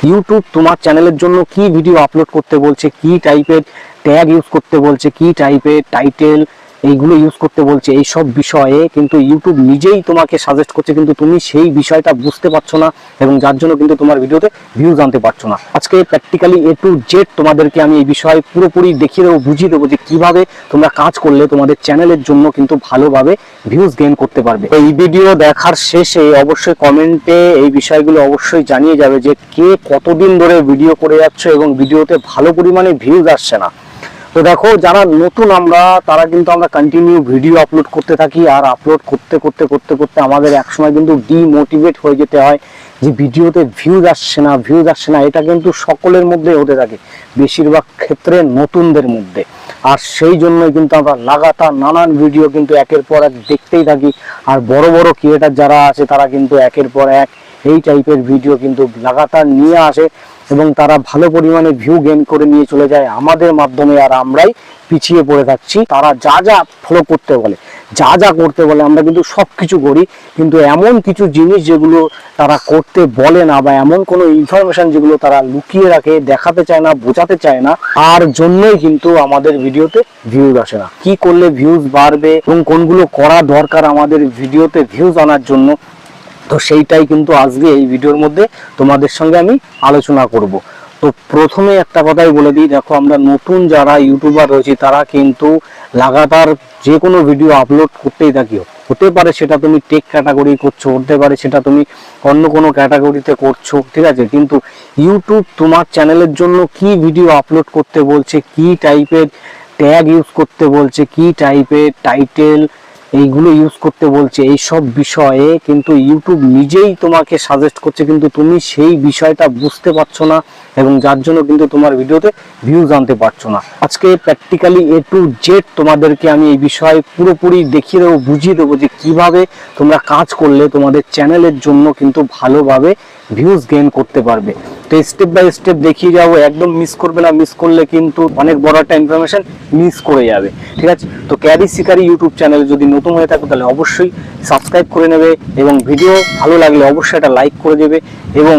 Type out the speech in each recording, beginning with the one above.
YouTube তোমার চ্যানেলের জন্য কি ভিডিও আপলোড করতে বলছে, কি টাইপের ট্যাগ ইউজ করতে বলছে, কি টাইপের টাইটেল এইগুলো ইউজ করতে বলছে, এই সব বিষয়ে কিন্তু ইউটিউব নিজেই তোমাকে সাজেস্ট করছে, কিন্তু তুমি সেই বিষয়টা বুঝতে পারছো না এবং যার জন্য কিন্তু তোমার ভিডিওতে ভিউজ আনতে পারছো না। আজকে প্র্যাকটিক্যালি A to Z তোমাদেরকে আমি এই বিষয়ে পুরোপুরি দেখিয়ে দেবো, বুঝিয়ে দেবো যে কিভাবে তোমরা কাজ করলে তোমাদের চ্যানেলের জন্য কিন্তু ভালোভাবে ভিউজ গেইন করতে পারবে। এই ভিডিও দেখার শেষে অবশ্যই কমেন্টে এই বিষয়গুলো অবশ্যই জানিয়ে যাবে যে কে কতদিন ধরে ভিডিও করে যাচ্ছে এবং ভিডিওতে ভালো পরিমাণে ভিউজ আসছে না। তো দেখো, যারা নতুন তারা কিন্তু আমরা কন্টিনিউ ভিডিও আপলোড করতে থাকি, আর আপলোড করতে করতে করতে করতে আমাদের একসময় কিন্তু ডিমোটিভেট হয়ে যেতে হয় যে ভিডিওতে ভিউজ আসছে না। এটা কিন্তু সকলের মধ্যে হতে থাকে, বেশিরভাগ ক্ষেত্রে নতুনদের মধ্যে। আর সেই জন্যই কিন্তু আমরা লাগাতার নানান ভিডিও কিন্তু একের পর এক দেখতেই থাকি। আর বড় বড় ক্রিয়েটার যারা আছে তারা কিন্তু একের পর এক এই টাইপের ভিডিও কিন্তু লাগাতার নিয়ে আসে এবং তারা ভালো পরিমাণে ভিউ গেইন করে নিয়ে চলে যায় আমাদের মাধ্যমে, আর আমরাই পিছিয়ে পড়ে থাকছি। তারা যা যা ফলো করতে বলে, যা যা করতে বলে আমরা কিন্তু সবকিছু করি, কিন্তু এমন কিছু জিনিস যেগুলো তারা করতে বলে না, বা এমন কোনো ইনফরমেশন যেগুলো তারা লুকিয়ে রাখে, দেখাতে চায় না, বোঝাতে চায় না, আর জন্যই কিন্তু আমাদের ভিডিওতে ভিউজ আসে না। কি করলে ভিউজ বাড়বে এবং কোনগুলো করা দরকার আমাদের ভিডিওতে ভিউজ আনার জন্য, তো সেইটাই কিন্তু আজকে এই ভিডিওর মধ্যে তোমাদের সঙ্গে আমি আলোচনা করব। তো প্রথমে একটা কথাই বলে দিই, দেখো আমরা নতুন যারা ইউটিউবার রয়েছি তারা কিন্তু লাগাতার যে কোনো ভিডিও আপলোড করতেই থাকি। হতে পারে সেটা তুমি টেক ক্যাটাগরি করছো, হতে পারে সেটা তুমি অন্য কোনো ক্যাটাগরিতে করছো, ঠিক আছে, কিন্তু ইউটিউব তোমার চ্যানেলের জন্য কি ভিডিও আপলোড করতে বলছে, কি টাইপের ট্যাগ ইউজ করতে বলছে, কি টাইপের টাইটেল এইগুলো ইউজ করতে বলছে, এই সব বিষয়ে কিন্তু ইউটিউব নিজেই তোমাকে সাজেস্ট করছে, কিন্তু তুমি সেই বিষয়টা বুঝতে পারছো না এবং যার জন্য কিন্তু তোমার ভিডিওতে ভিউজ আনতে পারছো না। আজকে প্র্যাকটিক্যালি A to Z তোমাদেরকে আমি এই বিষয়ে পুরোপুরি দেখিয়ে দেবো, বুঝিয়ে দেবো যে কিভাবে তোমরা কাজ করলে তোমাদের চ্যানেলের জন্য কিন্তু ভালোভাবে ভিউজ গেইন করতে পারবে। তো স্টেপ বাই স্টেপ দেখিয়ে যাবো, একদম মিস করবে না, মিস করলে কিন্তু অনেক বড় একটা ইনফরমেশন মিস করে যাবে, ঠিক আছে। তো ক্যারি শিকারি ইউটিউব চ্যানেল যদি নতুন হয়ে থাকো তাহলে অবশ্যই সাবস্ক্রাইব করে নেবে এবং ভিডিও ভালো লাগলে অবশ্যই একটা লাইক করে দেবে এবং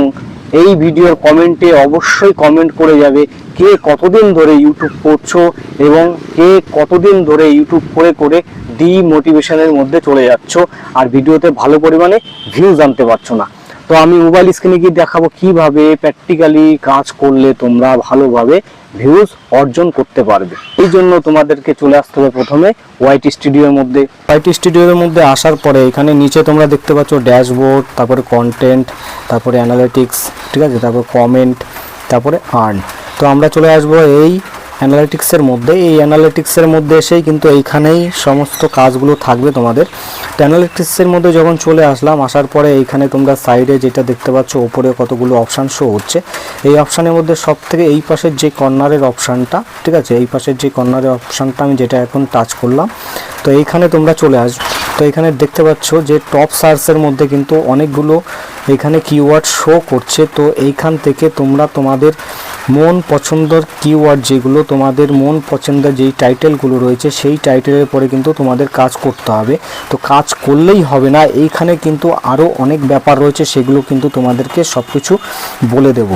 এই ভিডিওর কমেন্টে অবশ্যই কমেন্ট করে যাবে কে কতদিন ধরে ইউটিউব করছো এবং কে কতদিন ধরে ইউটিউব করে করে ডিমোটিভেশনের মধ্যে চলে যাচ্ছ আর ভিডিওতে ভালো পরিমাণে ভিউজ আনতে পারছো না। তো আমি মোবাইল স্ক্রিনে গিয়ে দেখাবো কিভাবে প্র্যাকটিক্যালি কাজ করলে তোমরা ভালোভাবে ভিউজ অর্জন করতে পারবে। এই জন্য তোমাদেরকে চলে আসতে হবে প্রথমে ওয়াইটি স্টুডিওর মধ্যে। ওয়াইটি স্টুডিওর মধ্যে আসার পরে এখানে নিচে তোমরা দেখতে পাচ্ছ ড্যাশবোর্ড, তারপরে কন্টেন্ট, তারপরে অ্যানালিটিক্স, ঠিক আছে, তারপরে কমেন্ট, তারপরে আর্ন। তো আমরা চলে আসবো এই অ্যানালিটিক্সের মধ্যে। এই অ্যানালিটিক্সের মধ্যে এসেই কিন্তু এইখানেই সমস্ত কাজগুলো থাকবে তোমাদের। অ্যানালিটিক্সের মধ্যে যখন চলে আসলাম, আসার পরে এইখানে তোমরা সাইডে যেটা দেখতে পাচ্ছ ওপরে কতগুলো অপশান শো হচ্ছে। এই অপশানের মধ্যে সব থেকে এই পাশের যে কর্নারের অপশানটা, ঠিক আছে, এই পাশের যে কর্নারের অপশানটা আমি যেটা এখন টাচ করলাম, তো এইখানে তোমরা চলে আসবে। তো এখানে দেখতে পাচ্ছ যে টপ সার্চের মধ্যে কিন্তু অনেকগুলো এখানে কিওয়ার্ড শো করছে। তো এইখান থেকে তোমরা তোমাদের মন পছন্দের কিওয়ার্ড, যেগুলো তোমাদের মন পছন্দের যেই টাইটেলগুলো রয়েছে সেই টাইটেলের পরে কিন্তু তোমাদের কাজ করতে হবে। তো কাজ করলেই হবে না, এইখানে কিন্তু আরও অনেক ব্যাপার রয়েছে, সেগুলো কিন্তু তোমাদেরকে সব কিছু বলে দেব।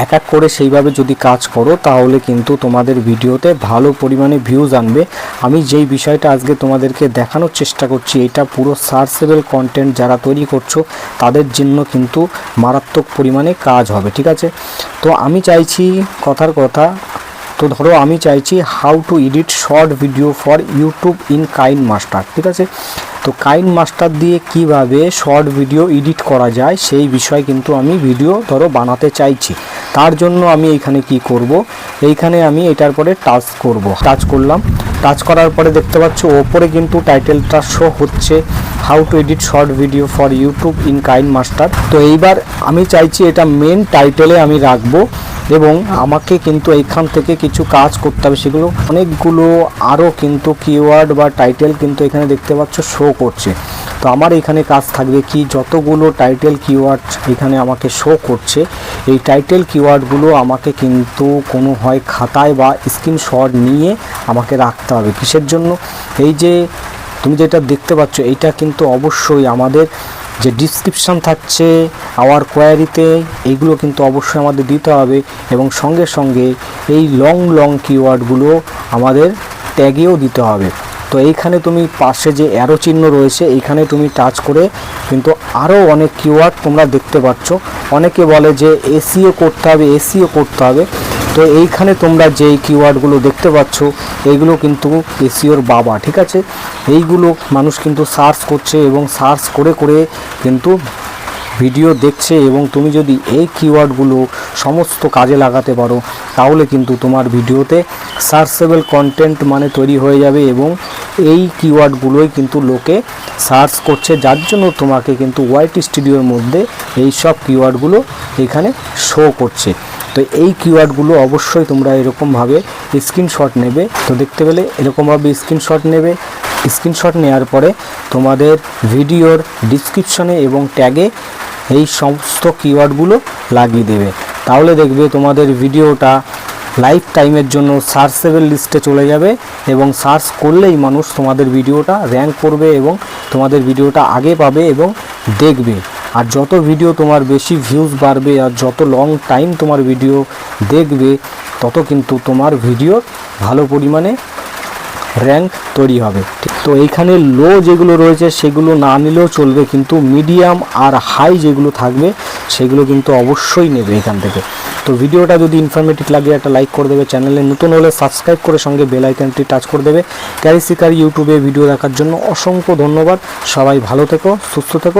এক এক করে সেইভাবে যদি কাজ করো তাহলে কিন্তু তোমাদের ভিডিওতে ভালো পরিমাণে ভিউজ আনবে। আমি যেই বিষয়টা আজকে তোমাদেরকে দেখানোর চেষ্টা করছি, এটা পুরো সার্চেবল কন্টেন্ট যারা তৈরি করছো তাদের জন্য কিন্তু মারাত্মক পরিমাণে কাজ হবে, ঠিক আছে। তো আমি চাইছি কথার কথা, তো ধরো আমি চাইছি how to edit short video for YouTube in KineMaster, ঠিক আছে। তো কাইনমাস্টার দিয়ে কিভাবে শর্ট ভিডিও এডিট করা যায় সেই বিষয়ে কিন্তু আমি ভিডিও ধরো বানাতে চাইছি। তার জন্য আমি এইখানে কি করব, এইখানে আমি এটার পরে টাচ করব। টাচ করলাম, টাচ করার পরে দেখতে পাচ্ছ ওপরে কিন্তু টাইটেলটা শো হচ্ছে how to edit short video for YouTube in KineMaster. তো এইবার আমি চাইছি এটা মেন টাইটেলে আমি রাখবো এবং আমাকে কিন্তু এইখান থেকে কিছু কাজ করতে হবে, সেগুলো অনেকগুলো আরও কিন্তু কিওয়ার্ড বা টাইটেল কিন্তু এখানে দেখতে পাচ্ছ শো করছে। তো আমার এখানে কাজ থাকবে কি, যতগুলো টাইটেল কিওয়ার্ড এখানে আমাকে শো করছে এই টাইটেল কিওয়ার্ডগুলো আমাকে কিন্তু কোনো হয় খাতায় বা স্ক্রিনশট নিয়ে আমাকে রাখতে হবে। কিসের জন্য, এই যে তুমি যেটা দেখতে পাচ্ছ এইটা কিন্তু অবশ্যই আমাদের যে ডিসক্রিপশান থাকছে আওয়ার কোয়ারিতে, এইগুলো কিন্তু অবশ্যই আমাদের দিতে হবে এবং সঙ্গে সঙ্গে এই লং কিওয়ার্ডগুলো আমাদের ট্যাগেও দিতে হবে। তো এইখানে তুমি পাশে যে অ্যারো চিহ্ন রয়েছে এইখানে তুমি টাচ করে কিন্তু আরও অনেক কিওয়ার্ড তোমরা দেখতে পাচ্ছ। অনেকে বলে যে এসইও করতে হবে, তো এইখানে তোমরা যেই কিওয়ার্ডগুলো দেখতে পাচ্ছ এইগুলো কিন্তু এসইওর বাবা, ঠিক আছে। এইগুলো মানুষ কিন্তু সার্চ করছে এবং সার্চ করে কিন্তু ভিডিও দেখছে, এবং তুমি যদি এই কিওয়ার্ডগুলো সমস্ত কাজে লাগাতে পারো তাহলে কিন্তু তোমার ভিডিওতে সার্চেবল কন্টেন্ট মানে তৈরি হয়ে যাবে, এবং এই কিওয়ার্ডগুলোই কিন্তু লোকে সার্চ করছে, যার জন্য তোমাকে কিন্তু ওয়াইট স্টুডিওর মধ্যে এই সব কিওয়ার্ডগুলো এখানে শো করছে। তো এই কিওয়ার্ডগুলো অবশ্যই তোমরা এরকমভাবে স্ক্রিনশট নেবে। তো দেখতে পেলে এরকমভাবে স্ক্রিনশট নেবে। স্ক্রিনশট নেওয়ার পরে তোমাদের ভিডিওর ডিসক্রিপশনে এবং ট্যাগে এই সমস্ত কিওয়ার্ডগুলো লাগিয়ে দেবে, তাহলে দেখবে তোমাদের ভিডিওটা লাইফ টাইমের জন্য সার্চেবল লিস্টে চলে যাবে, এবং সার্চ করলেই মানুষ তোমাদের ভিডিওটা র্যাঙ্ক করবে এবং তোমাদের ভিডিওটা আগে পাবে এবং দেখবে। আর যত ভিডিও তোমার বেশি ভিউজ বাড়বে আর যত লং টাইম তোমার ভিডিও দেখবে তত কিন্তু তোমার ভিডিও ভালো পরিমাণে র্যাঙ্ক তৈরি হবে। তো এইখানে লো যেগুলো রয়েছে সেগুলো না নিলেও চলবে, কিন্তু মিডিয়াম আর হাই যেগুলো থাকবে সেগুলো কিন্তু অবশ্যই নেবে এখান থেকে। তো ভিডিওটা যদি ইনফরমেটিভ লাগে একটা লাইক করে দেবে, চ্যানেলে নতুন হলে সাবস্ক্রাইব করে সঙ্গে বেল আইকনটি টাচ করে দেবে। ক্যারি শিকার ইউটিউবে ভিডিও দেখার জন্য অসংখ্য ধন্যবাদ। সবাই ভালো থেকো, সুস্থ থেকো।